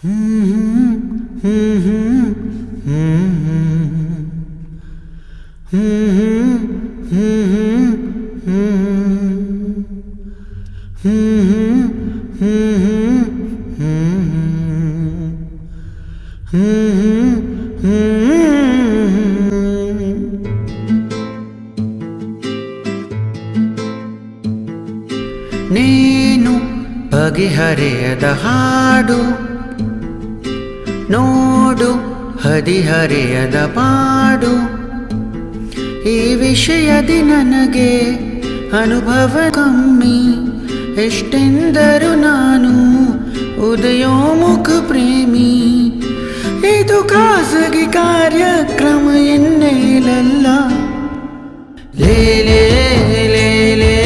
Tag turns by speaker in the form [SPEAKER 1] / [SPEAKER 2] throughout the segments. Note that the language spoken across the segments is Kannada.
[SPEAKER 1] ನೀನು ಬಗೆಹರೆಯದ ಹಾಡು ನೋಡು ಹದಿಹರೆಯದ ಪಾಡು. ಈ ವಿಷಯದಿ ನನಗೆ ಅನುಭವ ಕಮ್ಮಿ, ಎಷ್ಟೆಂದರೂ ನಾನು ಉದಯೋಮುಖ ಪ್ರೇಮಿ. ಇದು ಖಾಸಗಿ ಕಾರ್ಯಕ್ರಮ ಎನ್ನೇಲಲ್ಲ. ಲೇಲೇ ಲೇಲೇ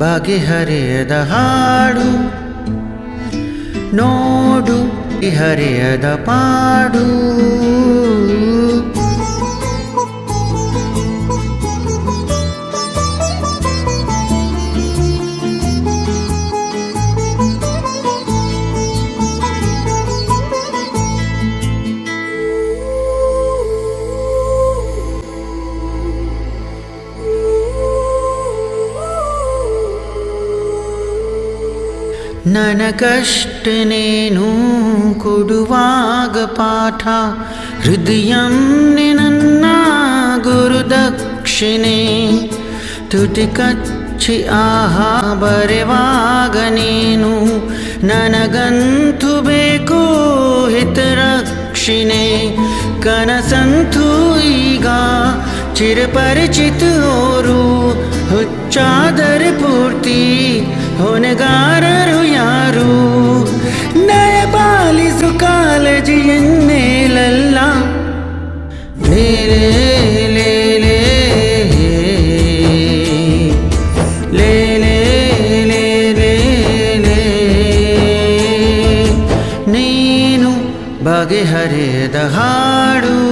[SPEAKER 1] ಬಗೆಹರೆಯದ ಹಾಡು ನೋಡು ಹರೆಯದ ಪಾಡು. ನನಗಷ್ಟು ನೀನು ಕೊಡುವಾಗ ಪಾಠ, ಹೃದಯನ್ನೇ ನನ್ನ ಗುರುದಕ್ಷಿಣೆ. ತುಟಿ ಕಚ್ಚಿ ಆಹಾ ಬರೆವಾಗ ನೀನು, ನನಗಂತೂ ಬೇಕು ಹಿತರಕ್ಷಿಣೆ. ಕನಸಂತೂ ಈಗ ಚಿರಪರಿಚಿತರು, ಹುಚ್ಚಾದರೆ ಪೂರ್ತಿ ಹೊಣೆಗಾರರು ಯಾರು. ನಯಪಾಲಿಸು ಕಾಳಜಿ ಎನ್ನೇಲಲ್ಲ. ಲೇಲೇ ಲೇಲೇ ಲೇಲೇ ಲೇಲೇ ನೀನು ಬಗೆಹರೆಯದ ಹಾಡು.